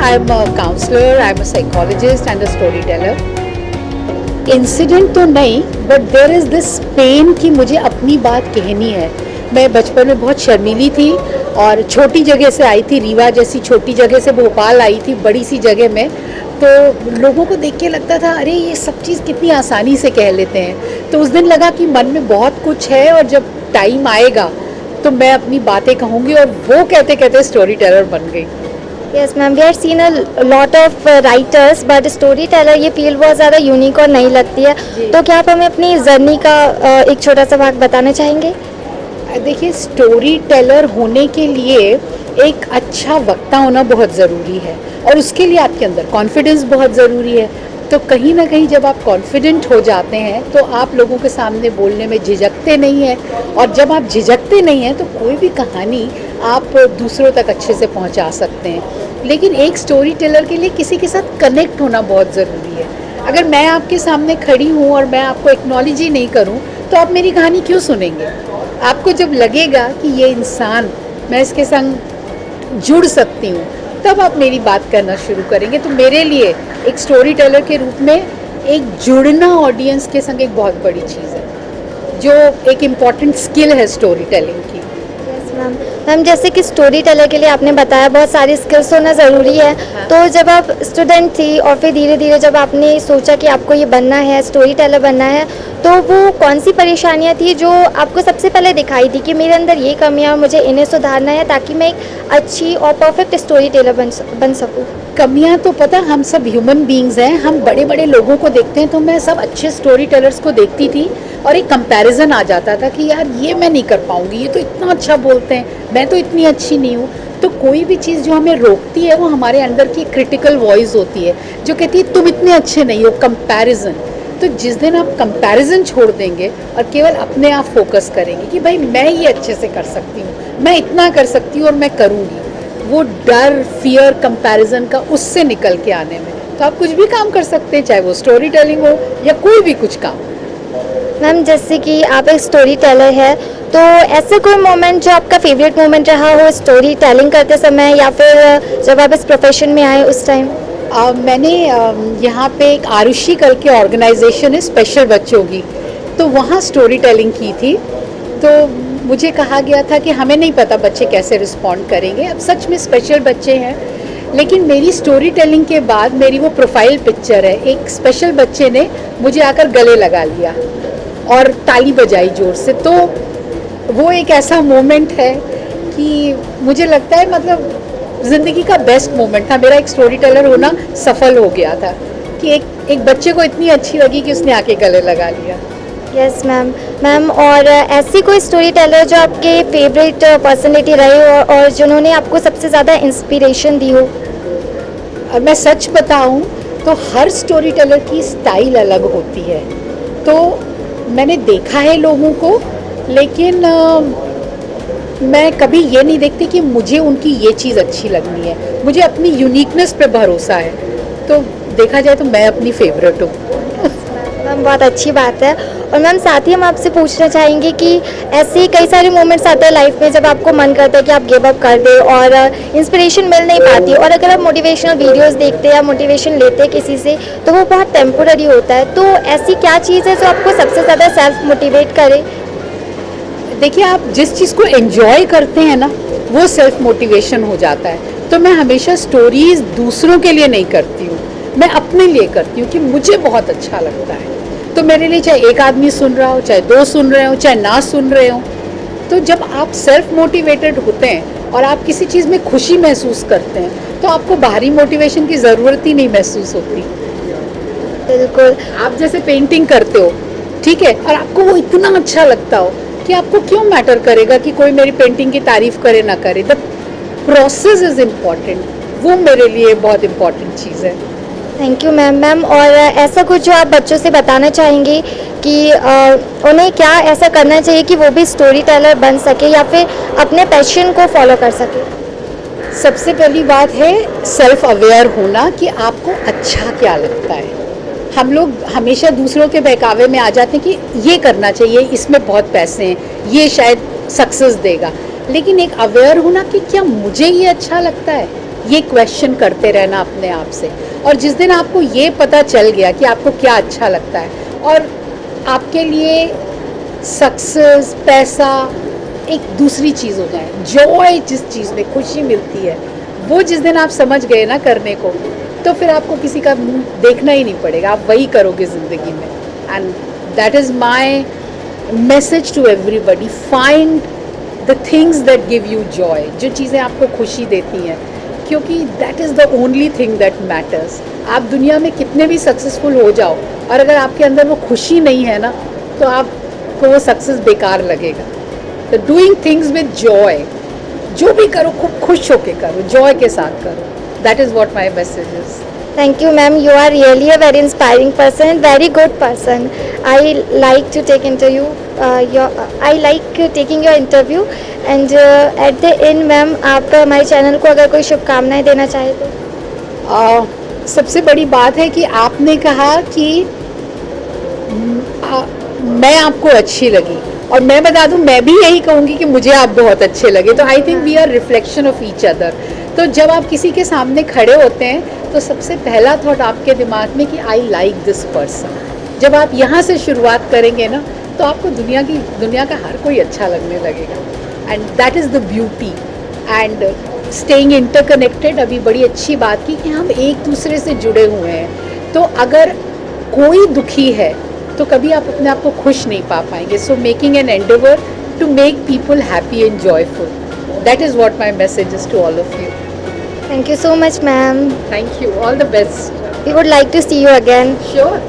I am a counsellor, I am a psychologist and a story teller. Incident तो नहीं, but there is this pain कि मुझे अपनी बात कहनी है। मैं बचपन में बहुत शर्मीली थी और छोटी जगह से आई थी, रीवा जैसी छोटी जगह से भोपाल आई थी, बड़ी सी जगह में। तो लोगों को देख के लगता था अरे ये सब चीज़ कितनी आसानी से कह लेते हैं। तो उस दिन लगा कि मन में बहुत कुछ है और जब टाइम आएगा तो मैं अपनी बातें कहूँगी, और वो कहते कहते स्टोरी टेलर बन गई। Yes ma'am, we have seen a lot of writers but story teller ये फील्ड बहुत ज़्यादा यूनिक और नई लगती है। तो क्या आप हमें अपनी जर्नी का एक छोटा सा भाग बताना चाहेंगे? देखिए, स्टोरी टेलर होने के लिए एक अच्छा वक्ता होना बहुत ज़रूरी है, और उसके लिए आपके अंदर कॉन्फिडेंस बहुत ज़रूरी है। तो कहीं ना कहीं जब आप कॉन्फिडेंट हो जाते हैं तो आप लोगों के सामने बोलने में झिझकते नहीं हैं, और जब आप झिझकते नहीं हैं तो कोई भी कहानी आप दूसरों तक अच्छे से पहुंचा सकते हैं। लेकिन एक स्टोरी टेलर के लिए किसी के साथ कनेक्ट होना बहुत ज़रूरी है। अगर मैं आपके सामने खड़ी हूँ और मैं आपको एक्नॉलेज ही नहीं करूँ तो आप मेरी कहानी क्यों सुनेंगे? आपको जब लगेगा कि ये इंसान, मैं इसके संग जुड़ सकती हूँ, तब आप मेरी बात करना शुरू करेंगे। तो मेरे लिए एक स्टोरी टेलर के रूप में एक जुड़ना ऑडियंस के संग एक बहुत बड़ी चीज़ है, जो एक इम्पॉर्टेंट स्किल है स्टोरी टेलिंग की। Yes ma'am. मैम, जैसे कि स्टोरी टेलर के लिए आपने बताया बहुत सारी स्किल्स होना ज़रूरी है। हाँ। तो जब आप स्टूडेंट थी और फिर धीरे धीरे जब आपने सोचा कि आपको ये बनना है, स्टोरी टेलर बनना है, तो वो कौन सी परेशानियाँ थी जो आपको सबसे पहले दिखाई थी कि मेरे अंदर ये कमियाँ, मुझे इन्हें सुधारना है ताकि मैं एक अच्छी और परफेक्ट स्टोरी टेलर बन सकूँ? कमियां तो पता, हम सब ह्यूमन बीइंग्स हैं, हम बड़े बड़े लोगों को देखते हैं। तो मैं सब अच्छे स्टोरी टेलर्स को देखती थी और एक कंपैरिजन आ जाता था कि यार ये मैं नहीं कर पाऊंगी, ये तो इतना अच्छा बोलते हैं, मैं तो इतनी अच्छी नहीं हूँ। तो कोई भी चीज़ जो हमें रोकती है वो हमारे अंदर की क्रिटिकल वॉइस होती है जो कहती है तुम इतने अच्छे नहीं हो, कंपैरिजन। तो जिस दिन आप कंपैरिजन छोड़ देंगे और केवल अपने आप फोकस करेंगे कि भाई मैं ये अच्छे से कर सकती हूँ, मैं इतना कर सकती हूँ और मैं करूँगी, वो डर, फियर, कंपैरिजन का उससे निकल के आने में तो आप कुछ भी काम कर सकते हैं, चाहे वो स्टोरी टेलिंग हो या कोई भी कुछ काम। मैम, जैसे कि आप एक स्टोरी टेलर है, तो ऐसे कोई मोमेंट जो आपका फेवरेट मोमेंट रहा हो स्टोरी टेलिंग करते समय या फिर जब आप इस प्रोफेशन में आए उस टाइम? मैंने यहाँ पे एक आरुषि करके ऑर्गेनाइजेशन है स्पेशल बच्चों की, तो वहाँ स्टोरी टेलिंग की थी। तो मुझे कहा गया था कि हमें नहीं पता बच्चे कैसे रिस्पॉन्ड करेंगे। अब सच में स्पेशल बच्चे हैं, लेकिन मेरी स्टोरी टेलिंग के बाद मेरी वो प्रोफाइल पिक्चर है, एक स्पेशल बच्चे ने मुझे आकर गले लगा लिया और ताली बजाई जोर से। तो वो एक ऐसा मोमेंट है कि मुझे लगता है मतलब ज़िंदगी का बेस्ट मोमेंट था, मेरा एक स्टोरी टेलर होना सफल हो गया था कि एक बच्चे को इतनी अच्छी लगी कि उसने आके गले लगा लिया। यस मैम, और ऐसी कोई स्टोरी टेलर जो आपके फेवरेट पर्सनैलिटी रहे हो और जिन्होंने आपको सबसे ज़्यादा इंस्पिरेशन दी हो? मैं सच बताऊं तो हर स्टोरी टेलर की स्टाइल अलग होती है। तो मैंने देखा है लोगों को, लेकिन मैं कभी ये नहीं देखती कि मुझे उनकी ये चीज़ अच्छी लगनी है। मुझे अपनी यूनिकनेस पे भरोसा है, तो देखा जाए तो मैं अपनी फेवरेट हूँ। मैम, बहुत अच्छी बात है। और मैम, साथ ही हम आपसे पूछना चाहेंगे कि ऐसे कई सारे मोमेंट्स आते हैं लाइफ में जब आपको मन करता है कि आप गिव अप कर दें और इंस्पिरेशन मिल नहीं पाती, और अगर आप मोटिवेशनल वीडियोस देखते हैं या मोटिवेशन लेते हैं किसी से तो वो बहुत टेम्पोररी होता है। तो ऐसी क्या चीज़ है जो आपको सबसे ज़्यादा सेल्फ मोटिवेट करे? देखिए, आप जिस चीज़ को एंजॉय करते हैं ना, वो सेल्फ मोटिवेशन हो जाता है। तो मैं हमेशा स्टोरीज़ दूसरों के लिए नहीं करती हूँ, मैं अपने लिए करती हूँ कि मुझे बहुत अच्छा लगता है। तो मेरे लिए चाहे एक आदमी सुन रहा हो, चाहे दो सुन रहे हो, चाहे ना सुन रहे हो, तो जब आप सेल्फ मोटिवेटेड होते हैं और आप किसी चीज़ में खुशी महसूस करते हैं तो आपको बाहरी मोटिवेशन की ज़रूरत ही नहीं महसूस होती। बिल्कुल। आप जैसे पेंटिंग करते हो, ठीक है, और आपको वो इतना अच्छा लगता हो कि आपको क्यों मैटर करेगा कि कोई मेरी पेंटिंग की तारीफ करे ना करे। द प्रोसेस इज़ इम्पॉर्टेंट, वो मेरे लिए बहुत इम्पॉर्टेंट चीज़ है। Thank you ma'am. और ऐसा कुछ जो आप बच्चों से बताना चाहेंगे कि उन्हें क्या ऐसा करना चाहिए कि वो भी स्टोरी टेलर बन सके या फिर अपने पैशन को फॉलो कर सके? सबसे पहली बात है सेल्फ अवेयर होना कि आपको अच्छा क्या लगता है। हम लोग हमेशा दूसरों के बहकावे में आ जाते हैं कि ये करना चाहिए, इसमें बहुत पैसे हैं, ये शायद सक्सेस देगा। लेकिन एक अवेयर होना कि क्या मुझे ये अच्छा लगता है, ये क्वेश्चन करते रहना अपने आप से। और जिस दिन आपको ये पता चल गया कि आपको क्या अच्छा लगता है और आपके लिए सक्सेस, पैसा एक दूसरी चीज़ हो जाए, जॉय जिस चीज़ में खुशी मिलती है, वो जिस दिन आप समझ गए ना करने को, तो फिर आपको किसी का मुंह देखना ही नहीं पड़ेगा, आप वही करोगे ज़िंदगी में। And that is my message to everybody, find the things that give you joy, जो चीज़ें आपको खुशी देती हैं, क्योंकि that is the only thing that matters. आप दुनिया में कितने भी सक्सेसफुल हो जाओ और अगर आपके अंदर वो खुशी नहीं है ना, तो आपको वो सक्सेस बेकार लगेगा। तो डूइंग थिंग्स विद जॉय, जो भी करो खूब खुश होके करो, जॉय के साथ करो, that is what my message is. Thank you, ma'am. You are really a very inspiring person, very good person. I like to take interview. I like taking your interview. And at the end, ma'am, आप हमारे channel को अगर कोई शुभकामनाएं देना चाहे तो? सबसे बड़ी बात है कि आपने कहा कि मैं आपको अच्छी लगी, और मैं बता दूं, मैं भी यही कहूँगी कि मुझे आप बहुत अच्छे लगे। तो I think we are reflection of each other. तो जब आप किसी के सामने खड़े होते हैं तो सबसे पहला थॉट आपके दिमाग में कि आई लाइक दिस पर्सन। जब आप यहाँ से शुरुआत करेंगे ना, तो आपको दुनिया का हर कोई अच्छा लगने लगेगा। And that is the beauty. And staying interconnected, अभी बड़ी अच्छी बात की कि हम एक दूसरे से जुड़े हुए हैं। तो अगर कोई दुखी है तो कभी आप अपने आप को खुश नहीं पा पाएंगे। So making an endeavour to make people happy and joyful, that is what my message is to all of you. Thank you so much, ma'am. Thank you. All the best. We would like to see you again. Sure.